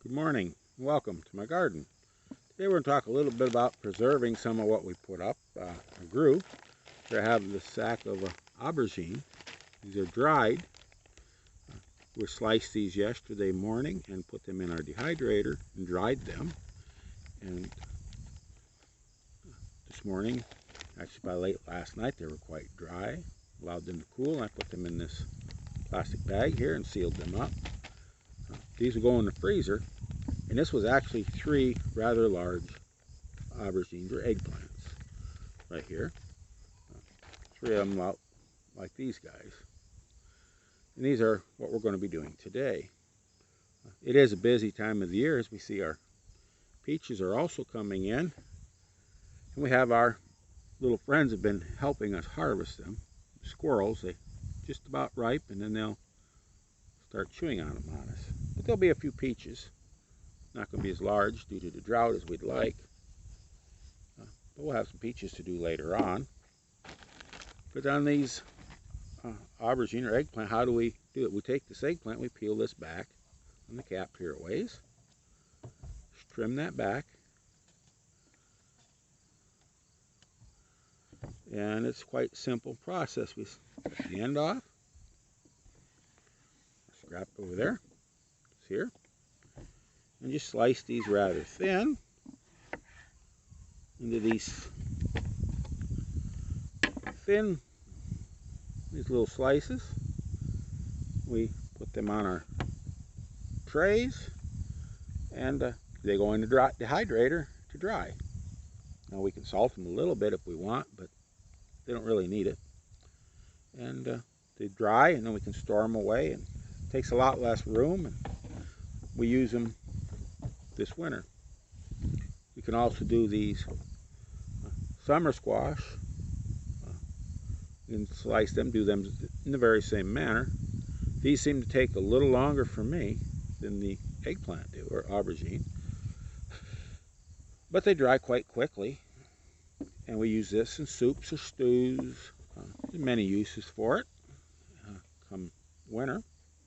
Good morning, and welcome to my garden. Today we're going to talk a little bit about preserving some of what we put up, grew. Here I have the sack of aubergine. These are dried. We sliced these yesterday morning and put them in our dehydrator and dried them. And this morning, actually by late last night, they were quite dry. Allowed them to cool, and I put them in this plastic bag here and sealed them up. These will go in the freezer. And this was actually 3 rather large aubergines or eggplants right here. 3 of them out like these guys. And these are what we're going to be doing today. It is a busy time of the year, as we see our peaches are also coming in. And we have our little friends have been helping us harvest them. Squirrels, they just about ripe, and then they'll start chewing on them on us. But there'll be a few peaches. Not going to be as large due to the drought as we'd like, but we'll have some peaches to do later on. But on these aubergine or eggplant, how do we do it? We take this eggplant, we peel this back on the cap here a ways, just trim that back, and it's quite a simple process. We cut the end off, scrap over there, it's here. And just slice these rather thin into these little slices. We put them on our trays, and they go in the dehydrator to dry. Now we can salt them a little bit if we want, but they don't really need it. And they dry, and then we can store them away, and it takes a lot less room, and we use them this winter. You can also do these summer squash. You can slice them, do them in the very same manner. These seem to take a little longer for me than the eggplant do, or aubergine. But they dry quite quickly. And we use this in soups or stews. There's many uses for it come winter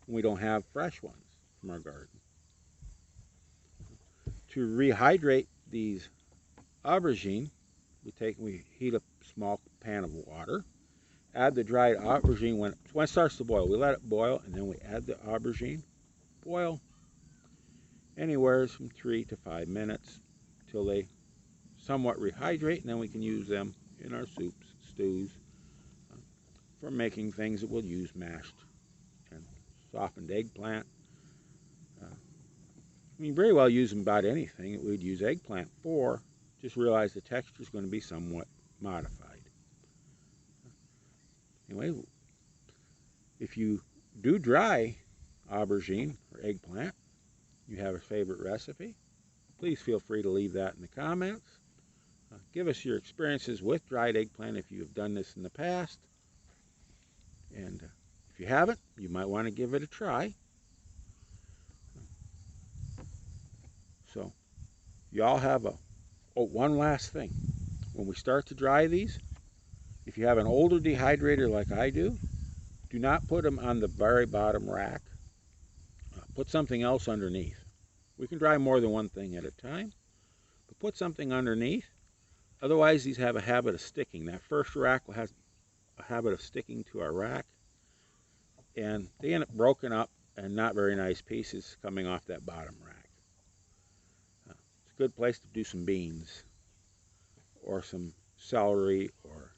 when we don't have fresh ones from our garden. To rehydrate these aubergine, we heat a small pan of water, add the dried aubergine. When it starts to boil, we let it boil, and then we add the aubergine. Boil anywhere from 3 to 5 minutes till they somewhat rehydrate, and then we can use them in our soups, stews, for making things that we'll use mashed and softened eggplant. I mean, very well use them about anything that we'd use eggplant for. Just realize the texture is going to be somewhat modified. Anyway, if you do dry aubergine or eggplant, you have a favorite recipe, please feel free to leave that in the comments. Give us your experiences with dried eggplant if you have done this in the past. And if you haven't, you might want to give it a try. So, y'all have one last thing. When we start to dry these, if you have an older dehydrator like I do, do not put them on the very bottom rack. Put something else underneath. We can dry more than one thing at a time, but put something underneath. Otherwise, these have a habit of sticking. That first rack will have a habit of sticking to our rack, and they end up broken up and not very nice pieces coming off that bottom rack. Good place to do some beans or some celery or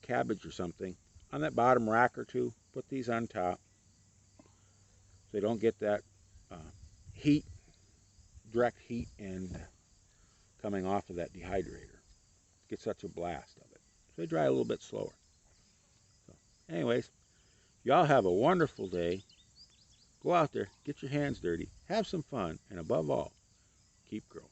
cabbage or something on that bottom rack or two. Put these on top so they don't get that heat, direct heat, and coming off of that dehydrator. Get such a blast of it. So they dry a little bit slower. So anyways, y'all have a wonderful day. Go out there, get your hands dirty, have some fun, and above all, keep growing.